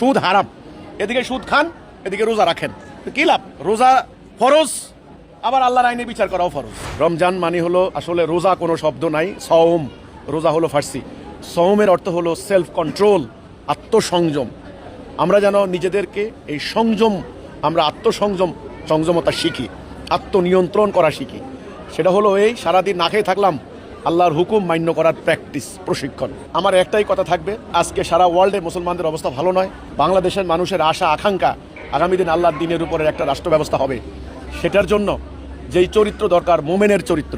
সুদ হারাম, এদিকে সুদ খান, এদিকে রোজা রাখেন, কি লাভ? রোজা ফরজ, আবার আল্লাহর আইনে বিচার করাও ফরজ। রমজান মানে হলো আসলে রোজা কোনো শব্দ নাই, সওম। রোজা হলো ফার্সি, সওমের অর্থ হলো সেলফ কন্ট্রোল, আত্মসংযম। আমরা যেন নিজেদেরকে এই সংযম, আমরা সংযমতা শিখি, আত্মনিয়ন্ত্রণ করা শিখি। সেটা হলো এই সারাদিন না খেয়ে থাকলাম, আল্লাহর হুকুম মান্য করার প্র্যাকটিস, প্রশিক্ষণ। আমার একটাই কথা থাকবে, আজকে সারা ওয়ার্ল্ডে মুসলমানদের অবস্থা ভালো নয়। বাংলাদেশের মানুষের আশা আকাঙ্ক্ষা আগামী দিন আল্লাহর দিনের উপরে একটা রাষ্ট্র ব্যবস্থা হবে। সেটার জন্য যেই চরিত্র দরকার, মোমেনের চরিত্র,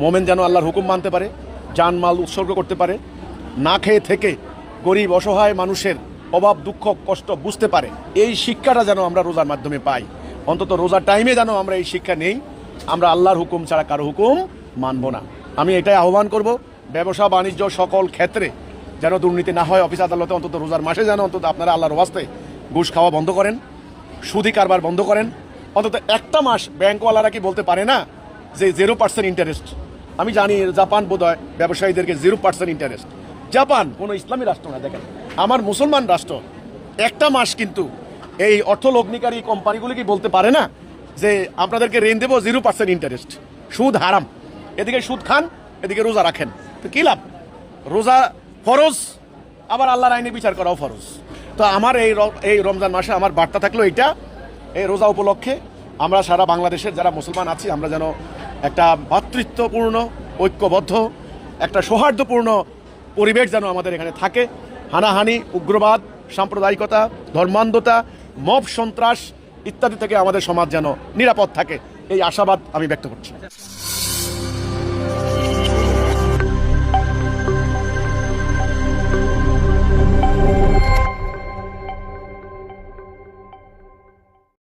মোমেন যেন আল্লাহর হুকুম মানতে পারে, জানমাল উৎসর্গ করতে পারে, না খেয়ে থেকে গরিব অসহায় মানুষের অভাব দুঃখ কষ্ট বুঝতে পারে। এই শিক্ষাটা যেন আমরা রোজার মাধ্যমে পাই। অন্তত রোজার টাইমে যেন আমরা এই শিক্ষা নেই, আমরা আল্লাহর হুকুম ছাড়া কারো হুকুম মানব না। আমি এটাই আহ্বান করব, ব্যবসা বাণিজ্য সকল ক্ষেত্রে যেন দুর্নীতি না হয়। অফিস আদালতে অন্তত রোজার মাসে যেন অন্তত আপনারা আল্লাহর ওয়াস্তে ঘুষ খাওয়া বন্ধ করেন, সুদি কারবার বন্ধ করেন। অন্তত একটা মাস ব্যাংকওয়ালারা কি বলতে পারে না যে 0% ইন্টারেস্ট? আমি জানি জাপান বোধহয় ব্যবসায়ীদেরকে 0% ইন্টারেস্ট। জাপান কোনো ইসলামী রাষ্ট্র না, দেখেন আমার মুসলমান রাষ্ট্র। একটা মাস কিন্তু এই অর্থলগ্নিকারী কোম্পানিগুলি কি বলতে পারে না যে আপনাদেরকে ঋণ দেবো 0% ইন্টারেস্ট? সুদ হারাম, এদিকে সুদ খান, এদিকে রোজা রাখেন, তো কি লাভ? রোজা ফরজ, আবার আল্লাহর আইনে বিচার করাও ফরজ। তো আমার এই রমজান মাসে আমার বার্তা থাকলো এইটা, এই রোজা উপলক্ষে আমরা সারা বাংলাদেশের যারা মুসলমান আছি, আমরা যেন একটা ভ্রাতৃত্বপূর্ণ, ঐক্যবদ্ধ, একটা সৌহার্দ্যপূর্ণ পরিবেশ যেন আমাদের এখানে থাকে। হানাহানি, উগ্রবাদ, সাম্প্রদায়িকতা, ধর্মান্ধতা, মব সন্ত্রাস ইত্যাদি থেকে আমাদের সমাজ যেন নিরাপদ থাকে, এই আশাবাদ আমি ব্যক্ত করছি।